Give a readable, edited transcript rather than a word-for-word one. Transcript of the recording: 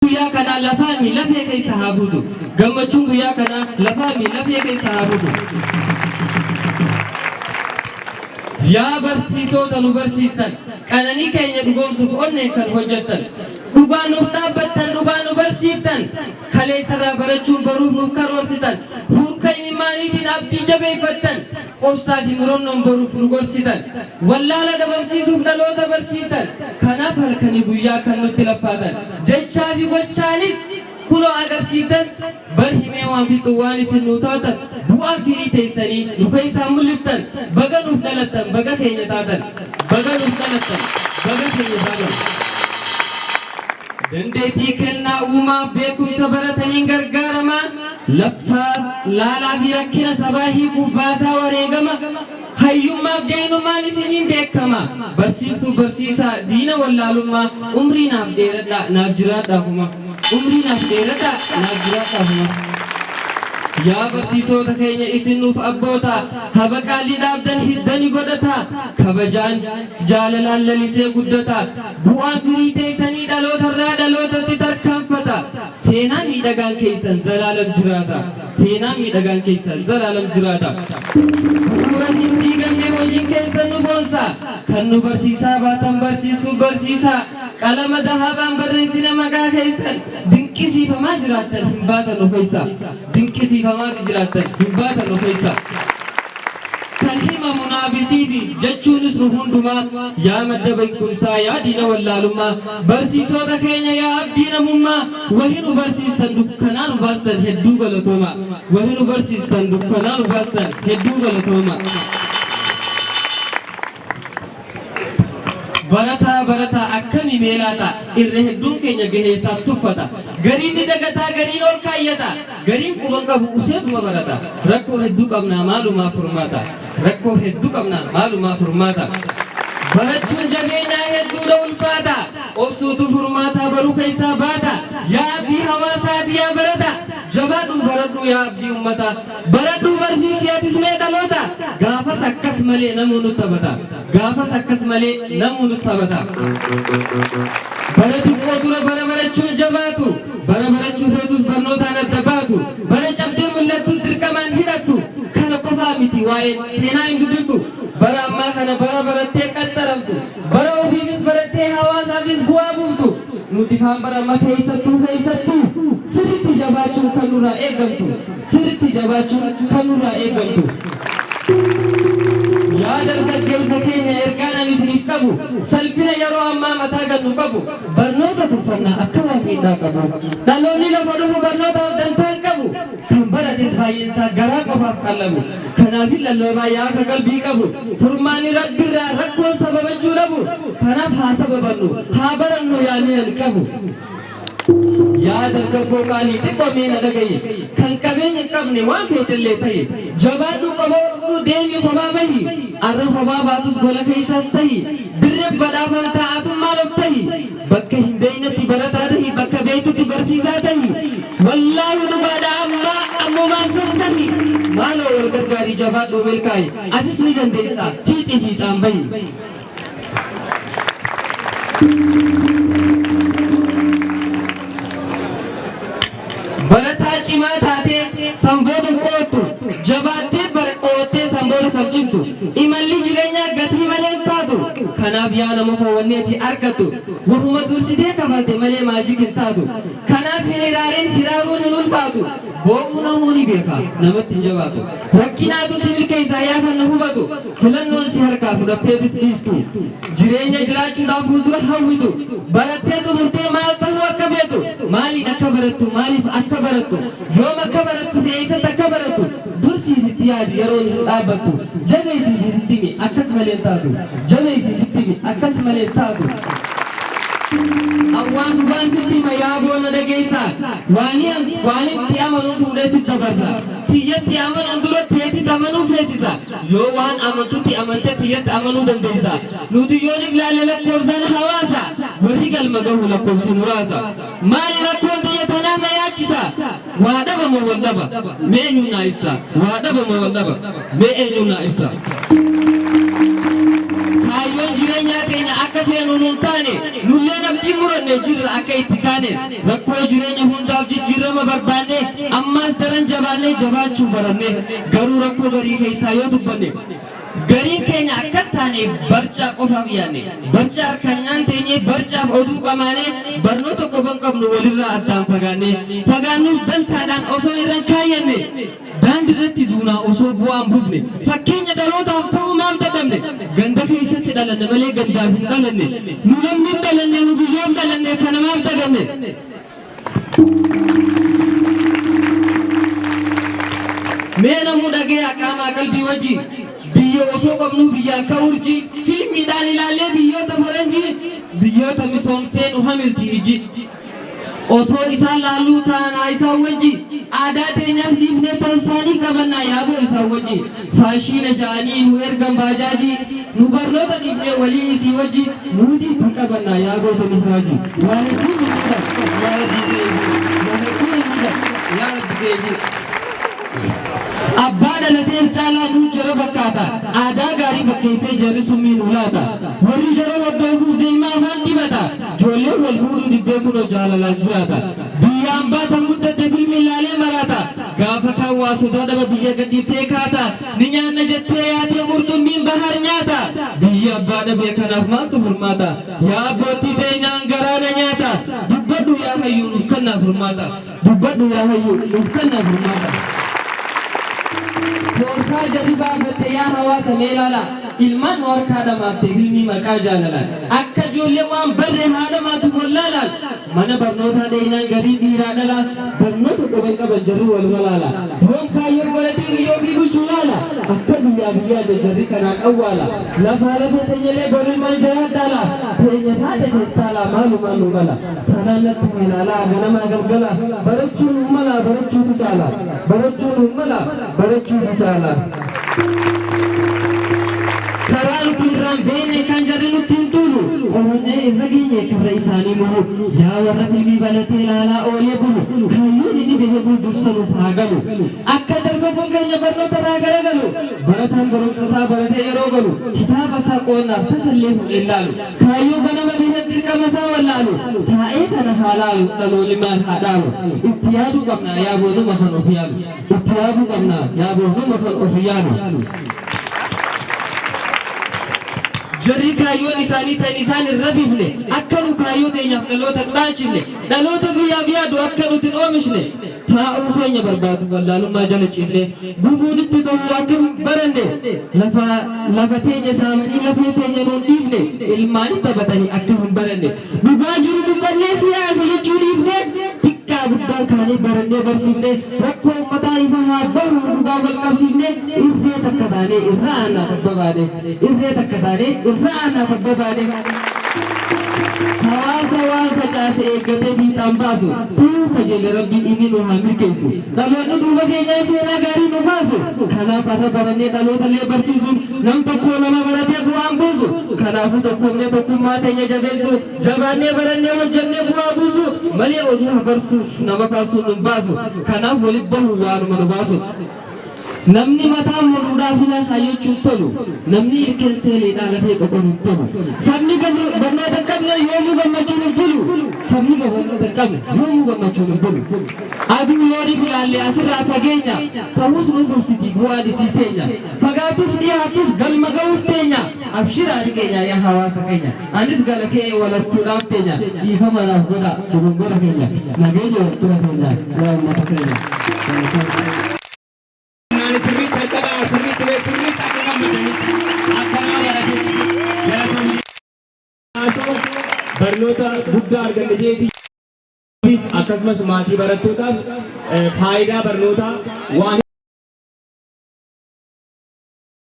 guyyaa kana lafaa mi lafee keessa haa buutu. Gammachuun guyyaa kana lafaa mi lafee keessa haa buutu. Yaa barsiisota nu barsiistan qananii keenya dhugoomsuuf onneen kan hojjettan dhugaa nuuf dhaabbattan dhugaa nu barsiiftan kaleessarraa barachuun baruuf nuuf karoorsitan huurka imimmaaniitiin abdii jabeeffattan obsaa fi murannoon baruuf nu gorsitan wallaala dhabamsiisuuf dhaloota barsiiftan kanaaf halkanii guyyaa kan nutti laphaatan jechaa fi gochaanis kunoo agarsiiftan bar himee waan fixu waan isin nuu taatan bu'aan firii teessanii nu keessaan mul'iftan baga nuuf dhalattan baga keenya taatan baga nuuf dhalattan baga keenya taatan. Dandeettii kennaa uumaaf beekumsa barataniin gargaaramaa laffaa laalaa fi rakkina sabaa hiikuuf baasaa wareegama hayyummaaf geenummaan isiniin beekama barsiistuu barsiisaa diina wallaalummaa umrii naaf dheeradhaa naaf jiraadhaafuma umrii naaf dheeradhaa naaf jiraadhaafuma. Yaa barsiisota keenya isin nuuf abboota habaqaalii dhaabdan hiddani godhata kabajaan jaalalaan lalisee guddata bu'aan firii teessanii dhalootarraa dhalootatti tarkaanfata seenaan miidhagaan keessan zalaalam jiraata seenaan miidhagaan keessan zalaalam jiraata. Bu'uura hin diigamne hojiin keessan nu boonsa kan nu barsiisaa baatan barsiistuu barsiisaa qalama dahabaan barreessina maqaa keessan dinqisiifamaa jiraattan hin baatan of keessa dinqisiifamaa jiraattan hin baatan of keessa. Kan himamu naabisiifi jechuunis nu hundumaa yaa madda beekumsaa yaa diina wallaalummaa barsiisota keenya yaa abdii namummaa wahi nu barsiistan dukkanaa nu baastan hedduu galatooma wahi nu barsiistan dukkanaa nu baastan hedduu galatooma. Barataa akkami meelaata irra hedduun keenya gaheessaa tuffata gariin ni dagataa gariin ol kaayyata gariin quban qabu useetuma barata rakkoo hedduu qabnaa maalumaa furmaata rakkoo hedduu qabnaa maalumaa furmaata. Barachuun jabeenyaa hedduudha ulfaata obsuutu furmaata baruu keessaa baata yaa abdii hawaasaati yaa barata jabaadhuu baradhuu yaa abdii ummata baradhuu barsiisiyaatis mee dhaloota gaafas akkas malee namuu nutti taphata gaafas akkas malee namuu nutti taphata. Bara xiqqoo dura bara barachuun jabaatu bara barachuu feetus barnootaan adda baatu bara cabdee mul'attus dirqamaan hidhattu kana qofaa miti waa'een seenaa hin dubbiftu bara ammaa kana bara barattee qaxxaramtu bara ofiifis barattee hawaasaafis bu'aa buuftu nuti faan bara amma keessattuu sirriitti jabaachuun kan nurraa eegamtu sirriitti jabaachuun kan nurraa eegamtu. Yaa dargaggeessa keenya ergaan ani isiniif qabu salphina yeroo ammaa mataa gannu qabu barnoota tuffannaa akka waan keedhaa qabu dhaloonni lafa dhufu barnootaaf dantaan qabu kan barates baay'eensaa garaa qofaaf qallabu kanaafin lallabaa yaa akka qalbii qabu furmaanni rabbiirraa rakkoon sababachuu dhabu kanaaf haa sababannu haa barannu yaanii ani qabu. Yaa dargaggoo qaalii xiqqoo meena dhagaye kan qabeenya qabne waan feetellee ta'e jabaadhuu qaboo deemii kophaa bahi arra kophaa baatus gola keessaas tahi dirree badhaafam taa'atummaan of tahi bakka hin beeynetti barataa tahi bakka beeytutti barsiisaa tahi wallaahi dhugaadha ammumaan sassahi maaloo wal gargaarii jabaadhuu milkaa'e atis ni dandeessaa fiixii fiixaan bahi. Barataa cimaa taatee sanboota qo'attu jabaattee qo'attee sanboota kabjibtu imalli jireenyaa gatii malee taatu kanaaf yaa nama foowwanneeti argattu wahuma dursitee kabate malee maajik hin taatu kanaaf hin hiraarin hiraaruun hin ulfaatu boo'uu namuu ni beeka namatti hin jabaatu rakkinaatu si milkeessaa yaa kan na hubatu filannoon si harkaa fudhattee dhiistu jireenya jiraachuudhaaf fuuldura hawwitu barattee xumurtee maal ta'uu akka beetu maaliin akka barattu maaliif akka barattu yoom akka barattu fe'isatti akka barattu dursiisitti yaadi yeroon hin dhaabbattu jabeessitti himi akkas malee taatu jabeessitti himi akkas malee taatu. Awwaan dhubaan sitti hima yaa boona dhageessaa waan itti amanuu fuudhee sitti dabarsa tiyyatti amanuun dura teetitti amanuu feesisa yoo waan amantutti amantee tiyyatti amanuu dandeessa nuti yoon ilaale lakkoofsaan hawaasa warri galma gahu lakkoofsi muraasa maali rakkoon biyya tanaa na yaachisa waa dhaba moo wal dhaba mee eenyuun naa ibsa waa dhaba moo wal dhaba mee eenyuun naa ibsa kaayyoon jireenyaa keenya akka feenu nuun taane nulleen abdii muranne jirra akka itti kaane rakkoo jireenya hundaaf jijjiirama barbaanne ammaas daran jabaannee jabaachuu baranne garuu rakkoo garii keessaa yoo dubbanne gariin keenya akkas taane barcaa qofaaf yaanne barcaa harkanyaan teenye barcaaf oduu qamaane barnoota qofa hin qabnu walirraa addaan fagaannus dantaadhaan osoo irraan kaayyanne daandii irratti duunaa osoo bu'aan bufne fakkeenya dhalootaaf ta'uu maal dadhabne ganda keessatti dhalanne malee gandaaf hin dhalanne nu namni hin dhalanne nu biyyoon dhalanne kana maal daganne mee namuu dhagee aqaamaa qalbii wajjin biyya osoo qabnu biyya akka urjii filmiidhaan ilaalee biyyoota faranjii biyyoota misoomsee nu hamilti iji osoo isaan laalluu taanaa isaan wajji aadaa teenyaas dhiifnee tansaanii qabannaa yaaboo isaan wajji faashiina ja'anii nu ergan baajaajii nu barnoota dhiifnee walii isii wajji nuutii itti qabannaa yaaboo tomisraajii waa hedduu miidha yaa rabbi deebii abbaa dhalatee caalaa nu jara bakkaata aadaa gaarii fakkeessee jarri summii nu laata warri jara waddoofuuf deemaa afaan dibata ijoolleen wal fuudhuu dibbee kunoo jaalalaan jiraata biyya ambaatan guddatte filmi ilaalee maraata gaafa kaan waa sodaa dhaba biyya gadhiiftee kaata ni nyaanna jettee yaatee murtummiin bahar nyaata biyya abbaa dhabee kanaaf maaltu furmaata yaa abbootii teenyaan garaana nyaata dubbadhu yaa hayyuu nuuf kannaaf furmaata dubbadhu yaa hayyuu nuuf kannaaf furmaata Yorkaa jadi baafate yaa hawaasa meelaala ilmaan warkaa dhamaafte filmii maqaa jaalalaan akka ijoollee waan barree haadhamaatu wallaalaan mana barnootaa dheeyinaan garii dhiiraa dhalaa barnoota qoban qaban jarri wal malaala yoom kaayyoo godhatiin yoo bulchuu laala akka biyyaa jarri kanaan awwaala lafaa lafa teenyalee borilmaan jaraa daala teenya taate keessaalaa maalumaan nu mala kanaan natti ilaalaa ganamaa galgala barachuun mala barachuutu caala barachuun mala barachuutu caala karaan kiiraan beene kan jarri nutti hin tuulu qorannee irra geenye karra isaanii muru yaa warra filmii balatee ilaalaa oolee bulu kaayyoon inni bahee fuuldursanuuf haa galu akka dargaggoon keenya barnoota irraa garagalu barataan barumsa isaa baratee yeroo galu kitaaba isaa qoonnaaf tasallee fuudhee laalu kaayyoo ganama bahee dirqama isaa wallaalu taa'ee kana haa laalu dhaloonni maal haa dhaalu itti yaaduu qabna yaa boonuma kan of yaalu itti yaaduu qabna yaa boonuma kan of yaalu jarri kaayyoon isaanii ta'in isaan irra fifne akka nu kaayyoo teenyaaf dhaloota dhaachifne dhaloota biyyaaf yaadu akka nuti hin oomishne taa'uu keenya barbaadu wallaalummaa jala cifne gubuunitti ta'uu akka hin baranne lafa teenya saamanii lafee teenya nuun dhiifne ilmaanii taphatanii akka hin baranne dhugaa jiru dubbannee siyaasa jechuu dhiifne guddaan kaanii barannee barsiifne rakkoo uummataa ifa haa bahu dhugaa wal qabsiifne irree takka taanee irra aanaa tabbabaane irree takka taanee irra aanaa tabbabaane hawaasa waan facaase eeggatee fiixaan baasu ta'uu kajeele rabbiin inni nu haa milkeessu dhaloonni duuba keenyaa seenaa gaarii nu baasu kanaaf har'a barannee dhalootallee barsiisuun nam tokkoo lama baratee bu'aan buusu kanaafuu tokkoomnee tokkummaa teenya jabeessu jabaannee barannee hojjannee bu'aa buusu malee oduu habarsuuf nama kaasuun nu baasu kanaaf walitti bahu waanuma nu baasu namni mataa muruudhaaf ila hayyachuun tolu namni ilkeen seeleedhaa gatee qoqoruun tolu sabni barnoota qabne yoomuu gammachuun hin bulu sabni barnoota qabne yoomuu gammachuun hin bulu aduu looniif ilaallee asirraa fageenya ta'us nuuf obsiti bu'aan isii teenya fagaatus dhiyaatus galma ga'uuf teenya abshiraa dhiqeenya yaa hawaasa keenya anis gala kee walarkuudhaaf teenya dhiifama naaf godha dogongora keenya nageenya walqura keenya yaa uummata keenya barnoota guddaa arganneeti akkasumas maatii barattootaaf faayidaa barnootaa waan